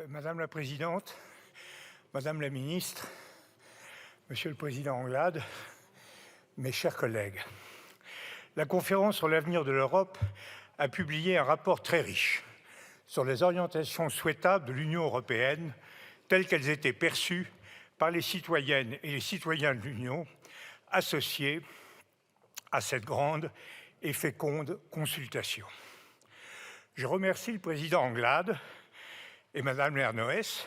Madame la Présidente, Madame la Ministre, Monsieur le Président Anglade, mes chers collègues, la Conférence sur l'avenir de l'Europe a publié un rapport très riche sur les orientations souhaitables de l'Union européenne telles qu'elles étaient perçues par les citoyennes et les citoyens de l'Union associés à cette grande et féconde consultation. Je remercie le Président Anglade et Madame Lernoës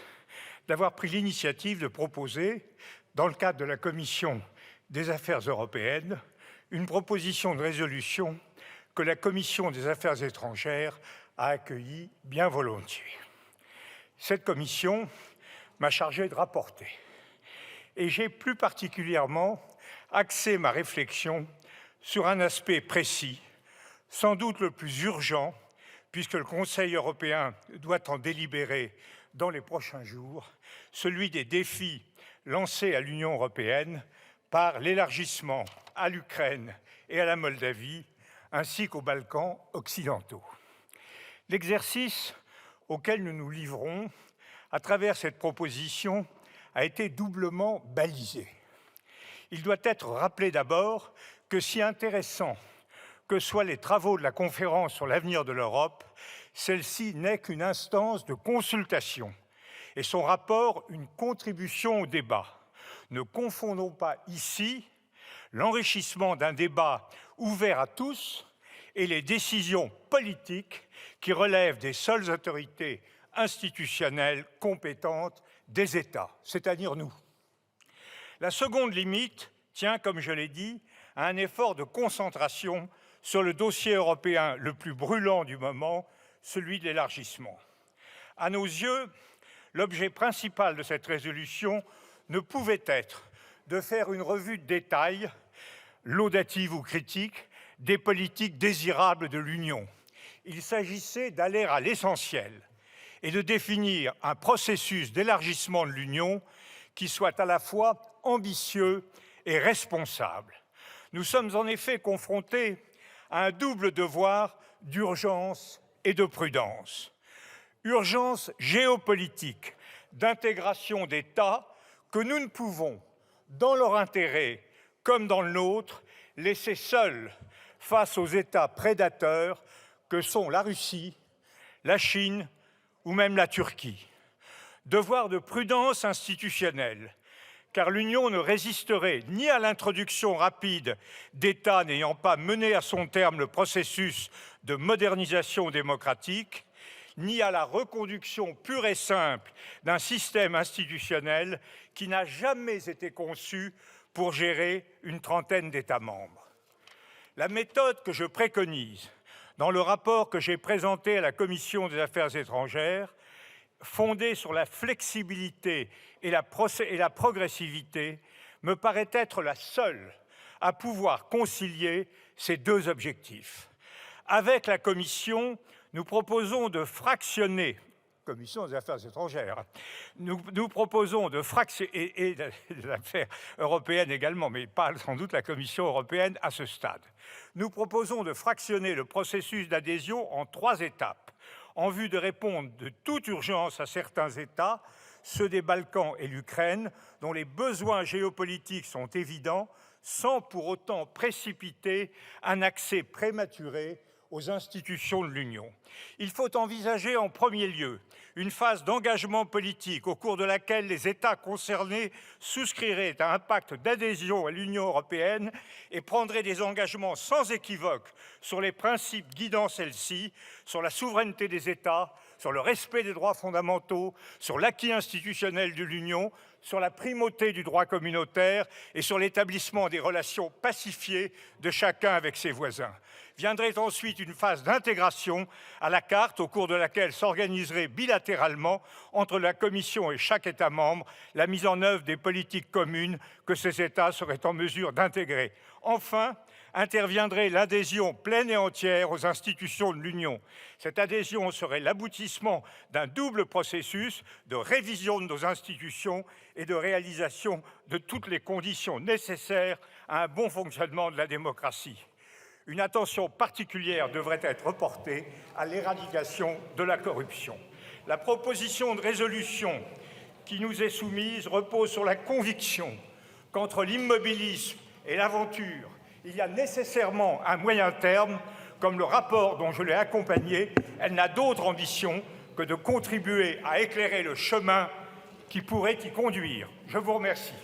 d'avoir pris l'initiative de proposer, dans le cadre de la Commission des Affaires européennes, une proposition de résolution que la Commission des Affaires étrangères a accueillie bien volontiers. Cette commission m'a chargé de rapporter et j'ai plus particulièrement axé ma réflexion sur un aspect précis, sans doute le plus urgent, puisque le Conseil européen doit en délibérer dans les prochains jours, celui des défis lancés à l'Union européenne par l'élargissement à l'Ukraine et à la Moldavie, ainsi qu'aux Balkans occidentaux. L'exercice auquel nous nous livrons à travers cette proposition a été doublement balisé. Il doit être rappelé d'abord que si intéressant que soient les travaux de la conférence sur l'avenir de l'Europe, celle-ci n'est qu'une instance de consultation et son rapport une contribution au débat. Ne confondons pas ici l'enrichissement d'un débat ouvert à tous et les décisions politiques qui relèvent des seules autorités institutionnelles compétentes des États, c'est-à-dire nous. La seconde limite tient, comme je l'ai dit, à un effort de concentration sur le dossier européen le plus brûlant du moment, celui de l'élargissement. À nos yeux, l'objet principal de cette résolution ne pouvait être de faire une revue de détail, laudative ou critique, des politiques désirables de l'Union. Il s'agissait d'aller à l'essentiel et de définir un processus d'élargissement de l'Union qui soit à la fois ambitieux et responsable. Nous sommes en effet confrontés à un double devoir d'urgence et de prudence. Urgence géopolitique, d'intégration d'États que nous ne pouvons, dans leur intérêt comme dans le nôtre, laisser seuls face aux États prédateurs que sont la Russie, la Chine ou même la Turquie. Devoir de prudence institutionnelle, car l'Union ne résisterait ni à l'introduction rapide d'États n'ayant pas mené à son terme le processus de modernisation démocratique, ni à la reconduction pure et simple d'un système institutionnel qui n'a jamais été conçu pour gérer une trentaine d'États membres. La méthode que je préconise dans le rapport que j'ai présenté à la Commission des Affaires étrangères, fondée sur la flexibilité et la progressivité, me paraît être la seule à pouvoir concilier ces deux objectifs. Avec la Commission, nous proposons de fractionner, Commission des Affaires étrangères, nous proposons de fractionner, et des affaires européennes également, mais pas sans doute la Commission européenne à ce stade. Nous proposons de fractionner le processus d'adhésion en 3 étapes, en vue de répondre de toute urgence à certains États, ceux des Balkans et l'Ukraine, dont les besoins géopolitiques sont évidents, sans pour autant précipiter un accès prématuré aux institutions de l'Union. Il faut envisager en premier lieu une phase d'engagement politique au cours de laquelle les États concernés souscriraient à un pacte d'adhésion à l'Union européenne et prendraient des engagements sans équivoque sur les principes guidant celle-ci, sur la souveraineté des États, sur le respect des droits fondamentaux, sur l'acquis institutionnel de l'Union, sur la primauté du droit communautaire et sur l'établissement des relations pacifiées de chacun avec ses voisins. Viendrait ensuite une phase d'intégration à la carte au cours de laquelle s'organiserait bilatéralement entre la Commission et chaque État membre la mise en œuvre des politiques communes que ces États seraient en mesure d'intégrer. Enfin, interviendrait l'adhésion pleine et entière aux institutions de l'Union. Cette adhésion serait l'aboutissement d'un double processus de révision de nos institutions et de réalisation de toutes les conditions nécessaires à un bon fonctionnement de la démocratie. Une attention particulière devrait être portée à l'éradication de la corruption. La proposition de résolution qui nous est soumise repose sur la conviction qu'entre l'immobilisme et l'aventure, il y a nécessairement un moyen terme. Comme le rapport dont je l'ai accompagné, elle n'a d'autre ambition que de contribuer à éclairer le chemin qui pourrait y conduire. Je vous remercie.